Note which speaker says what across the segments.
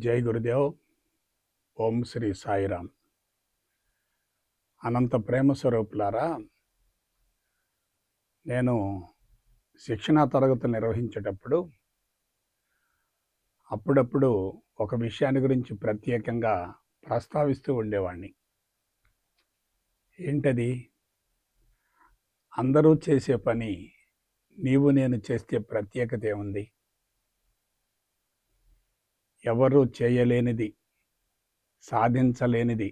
Speaker 1: జై గురుదేవ్. ఓం శ్రీ సాయిరామ్. అనంత ప్రేమ స్వరూపులారా, నేను శిక్షణా తరగతులు నిర్వహించేటప్పుడు అప్పుడప్పుడు ఒక విషయాన్ని గురించి ప్రత్యేకంగా ప్రస్తావిస్తూ ఉండేవాడిని. ఏంటది? అందరూ చేసే పని నీవు నేను చేస్తే ప్రత్యేకత ఏముంది? ఎవరూ చేయలేనిది, సాధించలేనిది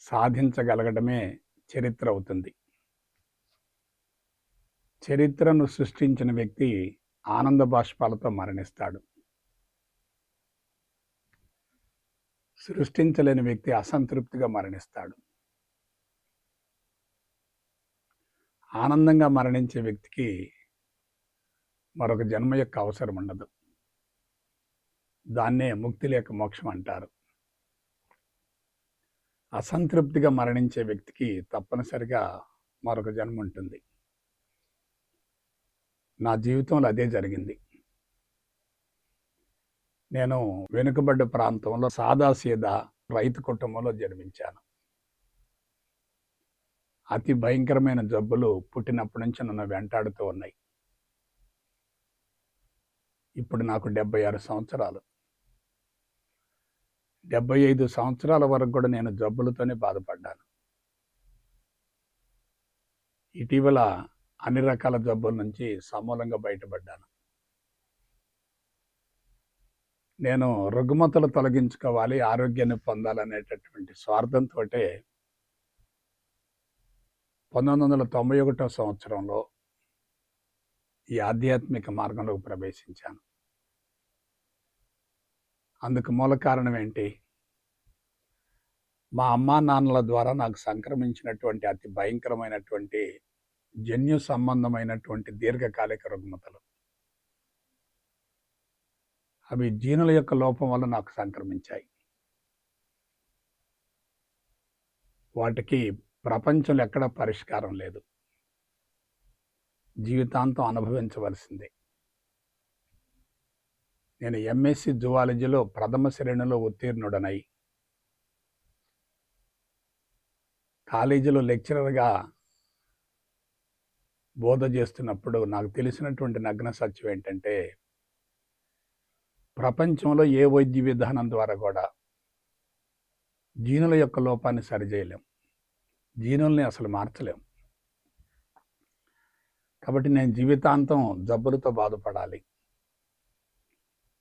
Speaker 1: సాధించగలగడమే చరిత్ర అవుతుంది. చరిత్రను సృష్టించిన వ్యక్తి ఆనంద బాష్పాలతో మరణిస్తాడు. సృష్టించలేని వ్యక్తి అసంతృప్తిగా మరణిస్తాడు. ఆనందంగా మరణించే వ్యక్తికి మరొక జన్మ యొక్క అవసరం ఉండదు. దాన్నే ముక్తి లేక మోక్షం అంటారు. అసంతృప్తిగా మరణించే వ్యక్తికి తప్పనిసరిగా మరొక జన్మ ఉంటుంది. నా జీవితంలో అదే జరిగింది. నేను వెనుకబడ్డ ప్రాంతంలో సాదాసీదా రైతు కుటుంబంలో జన్మించాను. అతి భయంకరమైన జబ్బులు పుట్టినప్పటి నుంచి నన్ను వెంటాడుతూ ఉన్నాయి. ఇప్పుడు నాకు 76 సంవత్సరాలు. 75 సంవత్సరాల వరకు కూడా నేను జబ్బులతోనే బాధపడ్డాను. ఇటీవల అన్ని రకాల జబ్బుల నుంచి సమూలంగా బయటపడ్డాను. నేను రుగ్మతలు తొలగించుకోవాలి, ఆరోగ్యాన్ని పొందాలనేటటువంటి స్వార్థంతో 1991 సంవత్సరంలో ఈ ఆధ్యాత్మిక మార్గంలోకి ప్రవేశించాను. అందుకు మూల కారణం ఏంటి? మా అమ్మా నాన్నల ద్వారా నాకు సంక్రమించినటువంటి అతి భయంకరమైనటువంటి జన్యు సంబంధమైనటువంటి దీర్ఘకాలిక రుగ్మతలు. అవి జీనుల యొక్క లోపం వల్ల నాకు సంక్రమించాయి. వాటికి ప్రపంచంలో ఎక్కడా పరిష్కారం లేదు. జీవితాంతం అనుభవించవలసిందే. నేను ఎంఎస్సి జువాలజీలో ప్రథమ శ్రేణిలో ఉత్తీర్ణుడనై కాలేజీలో లెక్చరర్గా బోధ చేస్తున్నప్పుడు నాకు తెలిసినటువంటి నగ్న సత్యం ఏంటంటే, ప్రపంచంలో ఏ వైద్య విధానం ద్వారా కూడా జీనుల యొక్క లోపాన్ని సరిచేయలేం. జీనుల్ని అసలు మార్చలేం. కాబట్టి నేను జీవితాంతం జబ్బులతో బాధపడాలి.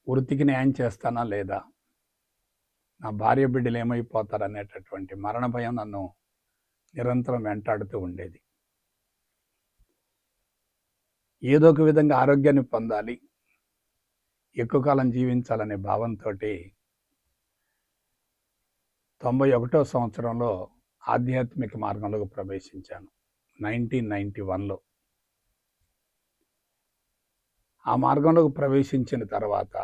Speaker 1: వృత్తికి న్యాయం చేస్తానా లేదా, నా భార్య బిడ్డలు ఏమైపోతారనేటటువంటి మరణ భయం నన్ను నిరంతరం వెంటాడుతూ ఉండేది. ఏదో ఒక విధంగా ఆరోగ్యాన్ని పొందాలి, ఎక్కువ కాలం జీవించాలనే భావంతో 91వ సంవత్సరంలో ఆధ్యాత్మిక మార్గంలోకి ప్రవేశించాను. 1991లో ఆ మార్గంలోకి ప్రవేశించిన తర్వాత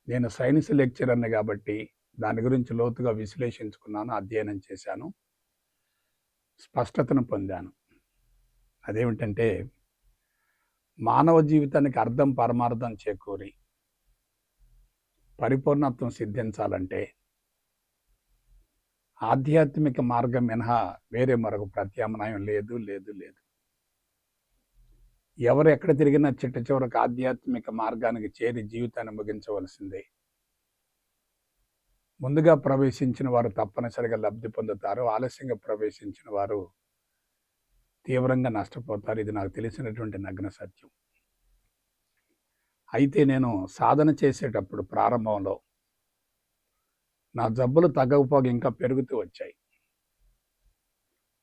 Speaker 1: నేను సైన్స్ లెక్చరర్ని కాబట్టి దాని గురించి లోతుగా విశ్లేషించుకున్నాను, అధ్యయనం చేశాను, స్పష్టతను పొందాను. అదేమిటంటే, మానవ జీవితానికి అర్థం పరమార్థం చేకూరి పరిపూర్ణత్వం సిద్ధించాలంటే ఆధ్యాత్మిక మార్గం మినహా వేరే మరొక ప్రత్యామ్నాయం లేదు లేదు లేదు. ఎవరు ఎక్కడ తిరిగినా చిట్ట చివరకు ఆధ్యాత్మిక మార్గానికి చేరి జీవితాన్ని ముగించవలసిందే. ముందుగా ప్రవేశించిన వారు తప్పనిసరిగా లబ్ధి పొందుతారు, ఆలస్యంగా ప్రవేశించిన వారు తీవ్రంగా నష్టపోతారు. ఇది నాకు తెలిసినటువంటి నగ్న సత్యం. అయితే నేను సాధన చేసేటప్పుడు ప్రారంభంలో నా జబ్బులు తగ్గకపోగా ఇంకా పెరుగుతూ వచ్చాయి.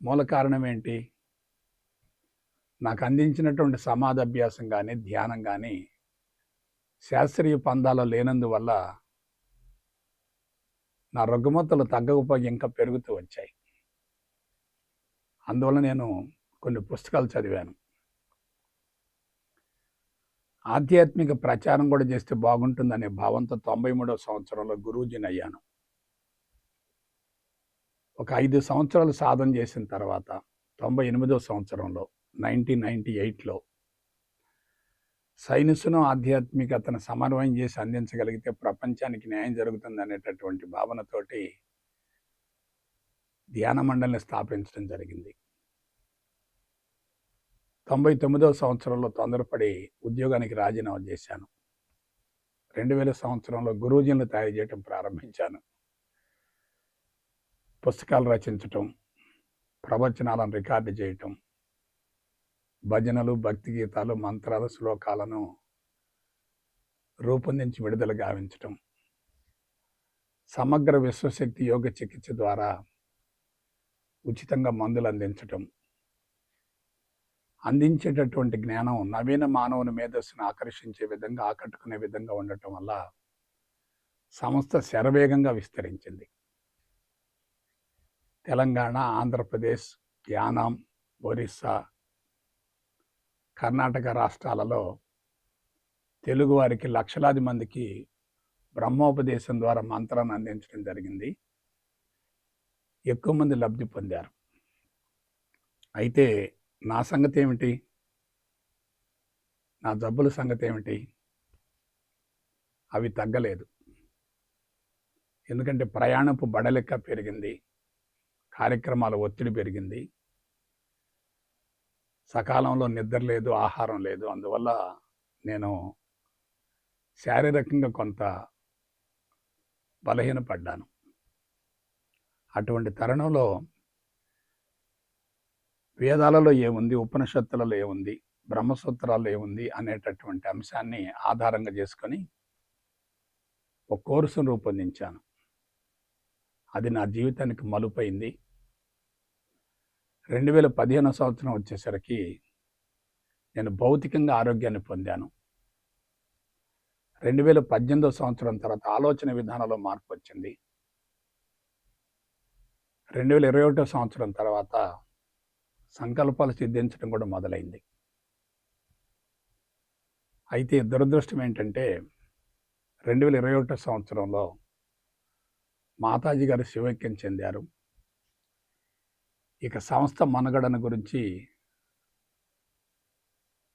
Speaker 1: మూల కారణం ఏంటి? నాకు అందించినటువంటి సమాధి అభ్యాసం కానీ ధ్యానం కానీ శాస్త్రీయ పందాలో లేనందువల్ల నా రుగ్మతలు తగ్గకపోగా ఇంకా పెరుగుతూ వచ్చాయి. అందువల్ల నేను కొన్ని పుస్తకాలు చదివాను. ఆధ్యాత్మిక ప్రచారం కూడా చేస్తే బాగుంటుందనే భావంతో 93వ సంవత్సరంలో గురూజీని అయ్యాను. ఒక 5 సంవత్సరాలు సాధన చేసిన తర్వాత 98వ సంవత్సరంలో 1998లో సైన్స్‌ను, ఆధ్యాత్మికతను సమన్వయం చేసి అందించగలిగితే ప్రపంచానికి న్యాయం జరుగుతుందనేటటువంటి భావనతోటి ధ్యాన మండలిని స్థాపించడం జరిగింది. 99వ సంవత్సరంలో తొందరపడి ఉద్యోగానికి రాజీనామా చేశాను. 2000 సంవత్సరంలో గురూజీలను తయారు చేయటం ప్రారంభించాను. పుస్తకాలు రచించటం, ప్రవచనాలను రికార్డు చేయటం, భజనలు, భక్తి గీతాలు, మంత్రాలు, శ్లోకాలను రూపొందించి విడుదల గావించటం, సమగ్ర విశ్వశక్తి యోగ చికిత్స ద్వారా ఉచితంగా మందులు అందించటం, అందించేటటువంటి జ్ఞానం నవీన మానవుని మేధస్సును ఆకర్షించే విధంగా, ఆకట్టుకునే విధంగా ఉండటం వల్ల సంస్థ శరవేగంగా విస్తరించింది. తెలంగాణ, ఆంధ్రప్రదేశ్, యానాం, ఒరిస్సా, కర్ణాటక రాష్ట్రాలలో తెలుగువారికి లక్షలాది మందికి బ్రహ్మోపదేశం ద్వారా మంత్రాన్ని అందించడం జరిగింది. ఎక్కువ మంది లబ్ధి పొందారు. అయితే నా సంగతి ఏమిటి? నా జబ్బుల సంగతి ఏమిటి? అవి తగ్గలేదు. ఎందుకంటే ప్రయాణపు బడలెక్క పెరిగింది, కార్యక్రమాల ఒత్తిడి పెరిగింది, సకాలంలో నిద్ర లేదు, ఆహారం లేదు. అందువల్ల నేను శారీరకంగా కొంత బలహీనపడ్డాను. అటువంటి తరుణంలో వేదాలలో ఏముంది, ఉపనిషత్తులలో ఏముంది, బ్రహ్మసూత్రాల్లో ఏముంది అనేటటువంటి అంశాన్ని ఆధారంగా చేసుకొని ఒక కోర్సును రూపొందించాను. అది నా జీవితానికి మలుపైంది. 2015 సంవత్సరం వచ్చేసరికి నేను భౌతికంగా ఆరోగ్యాన్ని పొందాను. 2018 సంవత్సరం తర్వాత ఆలోచన విధానంలో మార్పు వచ్చింది. 2021 సంవత్సరం తర్వాత సంకల్పాలు సిద్ధించడం కూడా మొదలైంది. అయితే దురదృష్టం ఏంటంటే 2021 సంవత్సరంలో మాతాజీ గారు శివైక్యం చెందారు. ఇక సంస్థ మనుగడను గురించి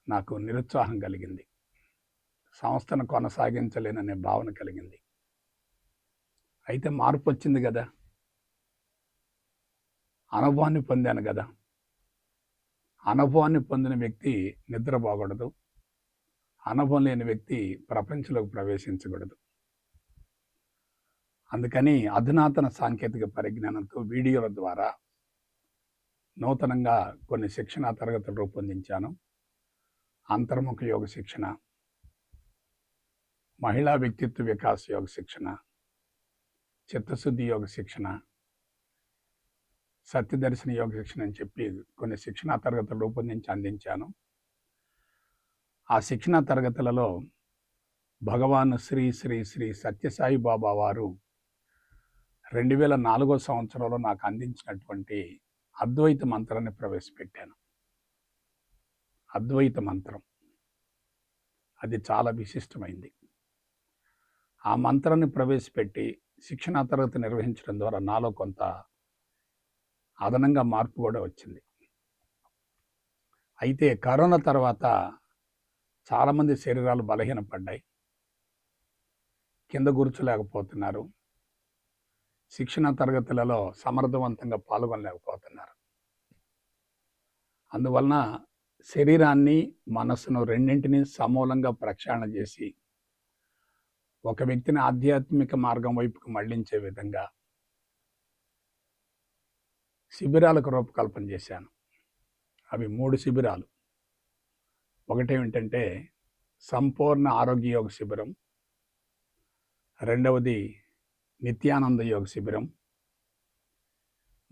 Speaker 1: నాకు నిరుత్సాహం కలిగింది. సంస్థను కొనసాగించలేననే భావన కలిగింది. అయితే మార్పు వచ్చింది కదా, అనుభవాన్ని పొందాను కదా. అనుభవాన్ని పొందిన వ్యక్తి నిద్రపోకూడదు, అనుభవం లేని వ్యక్తి ప్రపంచంలోకి ప్రవేశించకూడదు. అందుకని అధునాతన సాంకేతిక పరిజ్ఞానంతో వీడియోల ద్వారా నూతనంగా కొన్ని శిక్షణా తరగతులు రూపొందించాను. అంతర్ముఖ యోగ శిక్షణ, మహిళా వ్యక్తిత్వ వికాస్ యోగ శిక్షణ, చిత్తశుద్ధి యోగ శిక్షణ, సత్యదర్శన యోగ శిక్షణ అని చెప్పి కొన్ని శిక్షణా తరగతులు రూపొందించి అందించాను. ఆ శిక్షణా తరగతులలో భగవాన్ శ్రీ శ్రీ శ్రీ సత్యసాయి బాబా వారు 2004 సంవత్సరంలో నాకు అందించినటువంటి అద్వైత మంత్రాన్ని ప్రవేశపెట్టాను. అద్వైత మంత్రం అది చాలా విశిష్టమైంది. ఆ మంత్రాన్ని ప్రవేశపెట్టి శిక్షణా తరగతి నిర్వహించడం ద్వారా నాలో కొంత అదనంగా మార్పు కూడా వచ్చింది. అయితే కరోనా తర్వాత చాలామంది శరీరాలు బలహీనపడ్డాయి, కింద కూర్చోలేకపోతున్నారు, శిక్షణా తరగతులలో సమర్థవంతంగా పాల్గొనలేకపోతున్నారు. అందువలన శరీరాన్ని, మనస్సును రెండింటినీ సమూలంగా ప్రక్షాళన చేసి ఒక వ్యక్తిని ఆధ్యాత్మిక మార్గం వైపుకు మళ్లించే విధంగా శిబిరాలకు రూపకల్పన చేశాను. అవి 3 శిబిరాలు. ఒకటేమిటంటే సంపూర్ణ ఆరోగ్య యోగ శిబిరం, రెండవది నిత్యానంద యోగ శిబిరం,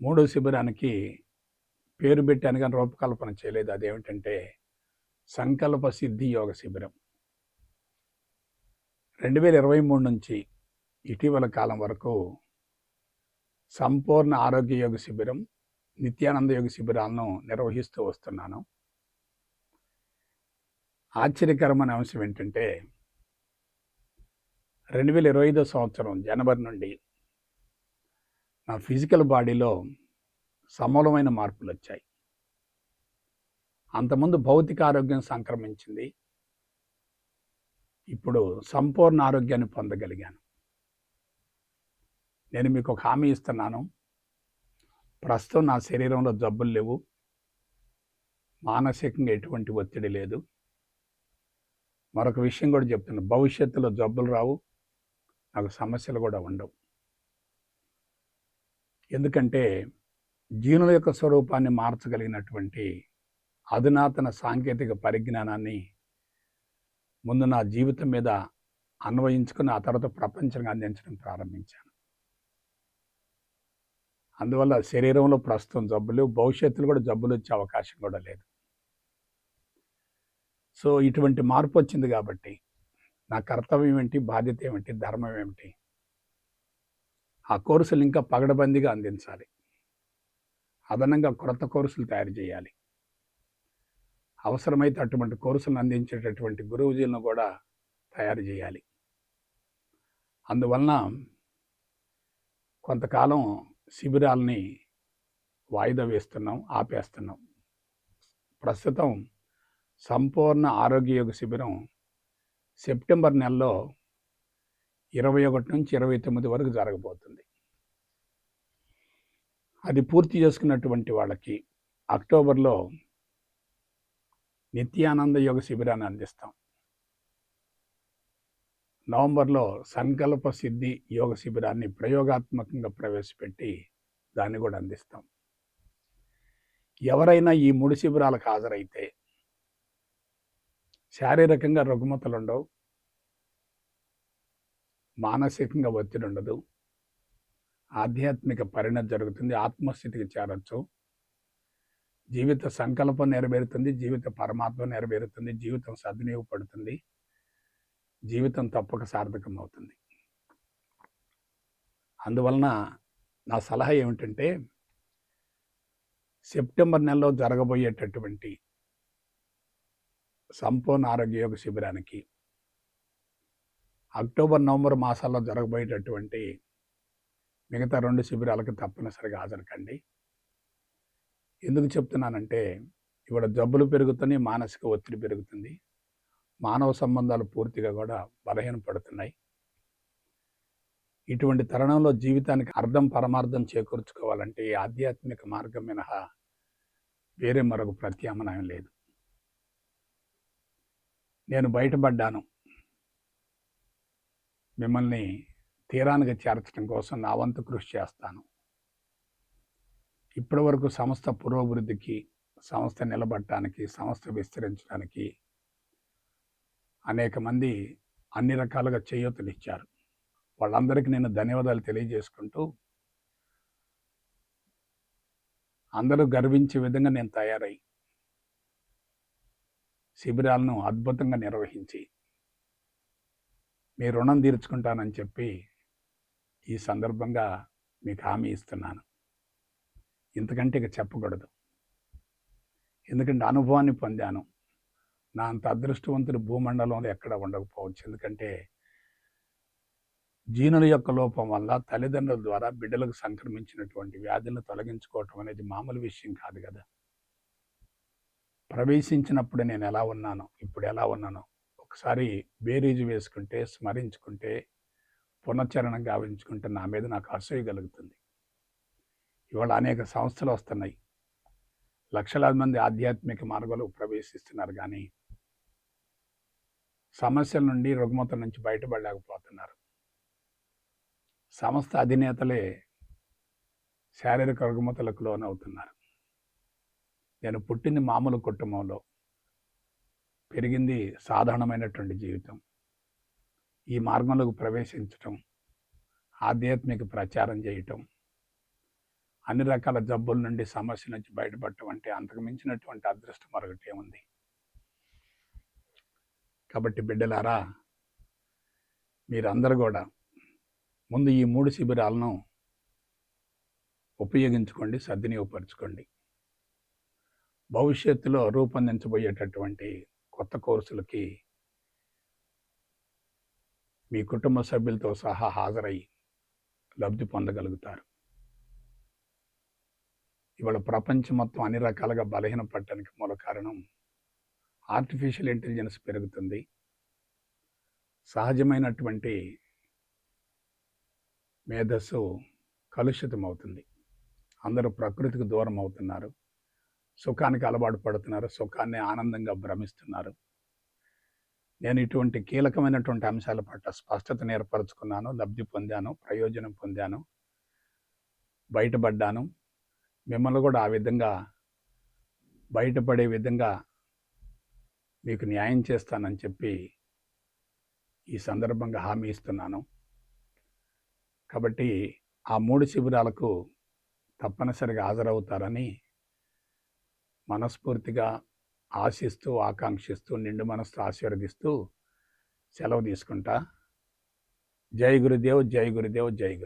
Speaker 1: మూడో శిబిరానికి పేరు పెట్టాను కానీ రూపకల్పన చేయలేదు. అదేమిటంటే సంకల్ప సిద్ధి యోగ శిబిరం. 2023 నుంచి ఇటీవల కాలం వరకు సంపూర్ణ ఆరోగ్య యోగ శిబిరం, నిత్యానంద యోగ శిబిరాలను నిర్వహిస్తూ వస్తున్నాను. ఆశ్చర్యకరమైన అంశం ఏంటంటే 2025 సంవత్సరం జనవరి నుండి నా ఫిజికల్ బాడీలో సమూలమైన మార్పులు వచ్చాయి. అంతకుముందు భౌతిక ఆరోగ్యం సంక్రమించింది, ఇప్పుడు సంపూర్ణ ఆరోగ్యాన్ని పొందగలిగాను. నేను మీకు ఒక హామీ ఇస్తున్నాను. ప్రస్తుతం నా శరీరంలో జబ్బులు లేవు. మానసికంగా ఎటువంటి ఒత్తిడి లేదు. మరొక విషయం కూడా చెప్తున్నా, భవిష్యత్తులో జబ్బులు రావు, నాకు సమస్యలు కూడా ఉండవు. ఎందుకంటే జీనుల యొక్క స్వరూపాన్ని మార్చగలిగినటువంటి అధునాతన సాంకేతిక పరిజ్ఞానాన్ని ముందు నా జీవితం మీద అన్వయించుకుని ఆ తర్వాత ప్రపంచానికి అందించడం ప్రారంభించాను. అందువల్ల శరీరంలో ప్రస్తుతం జబ్బులు, భవిష్యత్తులో కూడా జబ్బులు వచ్చే అవకాశం కూడా లేదు. సో ఇటువంటి మార్పు వచ్చింది కాబట్టి నా కర్తవ్యం ఏమిటి, బాధ్యత ఏమిటి, ధర్మం ఏమిటి, ఆ కోర్సులు ఇంకా పగడబందీగా అందించాలి. అదనంగా క్రొత్త కోర్సులు తయారు చేయాలి. అవసరమైతే అటువంటి కోర్సులను అందించేటటువంటి గురువుజీలను కూడా తయారు చేయాలి. అందువలన కొంతకాలం శిబిరాలని వాయిదా వేస్తున్నాం, ఆపేస్తున్నాం. ప్రస్తుతం సంపూర్ణ ఆరోగ్య యోగ శిబిరం సెప్టెంబర్ నెలలో 21 నుంచి 29 వరకు జరగబోతుంది. అది పూర్తి చేసుకున్నటువంటి వాళ్ళకి అక్టోబర్లో నిత్యానంద యోగ శిబిరాన్ని అందిస్తాం. నవంబర్లో సంకల్ప సిద్ధి యోగ శిబిరాన్ని ప్రయోగాత్మకంగా ప్రవేశపెట్టి దాన్ని కూడా అందిస్తాం. ఎవరైనా ఈ 3 శిబిరాలకు హాజరైతే శారీరకంగా రుగ్మతలు ఉండవు, మానసికంగా ఒత్తిడి ఉండదు, ఆధ్యాత్మిక పరిణతి జరుగుతుంది, ఆత్మస్థితికి చేరొచ్చు, జీవిత సంకల్పం నెరవేరుతుంది, జీవిత పరమాత్మ నెరవేరుతుంది, జీవితం సద్వినియోగపడుతుంది, జీవితం తప్పక సార్థకం అవుతుంది. అందువలన నా సలహా ఏమిటంటే సెప్టెంబర్ నెలలో జరగబోయేటటువంటి సంపూర్ణ ఆరోగ్య యోగ శిబిరానికి అక్టోబర్, నవంబర్ మాసాల్లో జరగబోయేటటువంటి మిగతా 2 శిబిరాలకు తప్పనిసరిగా హాజరు కండి. ఎందుకు చెప్తున్నానంటే ఇవాళ జబ్బులు పెరుగుతున్నాయి, మానసిక ఒత్తిడి పెరుగుతుంది, మానవ సంబంధాలు పూర్తిగా కూడా బలహీనపడుతున్నాయి. ఇటువంటి తరుణంలో జీవితానికి అర్థం, పరమార్థం చేకూర్చుకోవాలంటే ఈ ఆధ్యాత్మిక మార్గం మినహా వేరే మరొక ప్రత్యామ్నాయం లేదు. నేను బయటపడ్డాను. మిమ్మల్ని తీరానికి చేర్చడం కోసం నా వంతు కృషి చేస్తాను. ఇప్పటి వరకు సంస్థ పురోభివృద్ధికి, సంస్థ నిలబడటానికి, సంస్థ విస్తరించడానికి అనేక మంది అన్ని రకాలుగా చేయూతనిచ్చారు. వాళ్ళందరికీ నేను ధన్యవాదాలు తెలియజేసుకుంటూ, అందరూ గర్వించే విధంగా నేను తయారై శిబిరాలను అద్భుతంగా నిర్వహించి మీ రుణం తీర్చుకుంటానని చెప్పి ఈ సందర్భంగా మీకు హామీ ఇస్తున్నాను. ఇంతకంటే ఇక చెప్పకూడదు. ఎందుకంటే అనుభవాన్ని పొందాను. నా అంత అదృష్టవంతుడు భూమండలంలో ఎక్కడ ఉండకపోవచ్చు. ఎందుకంటే జీనుల యొక్క లోపం వల్ల తల్లిదండ్రుల ద్వారా బిడ్డలకు సంక్రమించినటువంటి వ్యాధులను తొలగించుకోవటం అనేది మామూలు విషయం కాదు కదా. ప్రవేశించినప్పుడు నేను ఎలా ఉన్నానో, ఇప్పుడు ఎలా ఉన్నానో ఒకసారి బేరీజు వేసుకుంటే, స్మరించుకుంటే, పునశ్చరణం గావించుకుంటే నా మీద నాకు అసూయ కలుగుతుంది. ఇవాళ అనేక సంస్థలు వస్తున్నాయి, లక్షలాది మంది ఆధ్యాత్మిక మార్గంలో ప్రవేశిస్తున్నారు, కానీ సమస్యల నుండి, రుగ్మతల నుంచి బయటపడలేకపోతున్నారు. సంస్థ అధినేతలే శారీరక రుగ్మతలకు లోనవుతున్నారు. నేను పుట్టింది మామూలు కుటుంబంలో, పెరిగింది సాధారణమైనటువంటి జీవితం. ఈ మార్గంలోకి ప్రవేశించటం, ఆధ్యాత్మిక ప్రచారం చేయటం, అన్ని రకాల జబ్బుల నుండి, సమస్యల నుంచి బయటపడటం అంటే అంతకు మించినటువంటి అదృష్టం మరొకటి ఉంది. కాబట్టి బిడ్డలారా, మీరందరూ కూడా ముందు ఈ 3 శిబిరాలను ఉపయోగించుకోండి, సద్వినియోగపరచుకోండి. భవిష్యత్తులో రూపొందించబోయేటటువంటి కొత్త కోర్సులకి మీ కుటుంబ సభ్యులతో సహా హాజరై లబ్ధి పొందగలుగుతారు. ఇవాళ ప్రపంచం మొత్తం అన్ని రకాలుగా బలహీనపడటానికి మూల కారణం ఆర్టిఫిషియల్ ఇంటెలిజెన్స్ పెరుగుతుంది, సహజమైనటువంటి మేధస్సు కలుషితమవుతుంది. అందరూ ప్రకృతికి దూరం అవుతున్నారు. సుఖానికి అలవాటు పడుతున్నారు. సుఖాన్ని ఆనందంగా భ్రమిస్తున్నారు. నేను ఇటువంటి కీలకమైనటువంటి అంశాల పట్ల స్పష్టతను ఏర్పరచుకున్నాను, లబ్ధి పొందాను, ప్రయోజనం పొందాను, బయటపడ్డాను. మిమ్మల్ని కూడా ఆ విధంగా బయటపడే విధంగా మీకు న్యాయం చేస్తానని చెప్పి ఈ సందర్భంగా హామీ ఇస్తున్నాను. కాబట్టి ఆ 3 శిబిరాలకు తప్పనిసరిగా హాజరవుతారని మనస్ఫూర్తిగా ఆశిస్తూ, ఆకాంక్షిస్తూ, నిండు మనసుతో ఆశీర్వదిస్తూ సెలవు తీసుకుంటా. జై గురుదేవ్, జై గురుదేవ్, జై గురుదేవ్.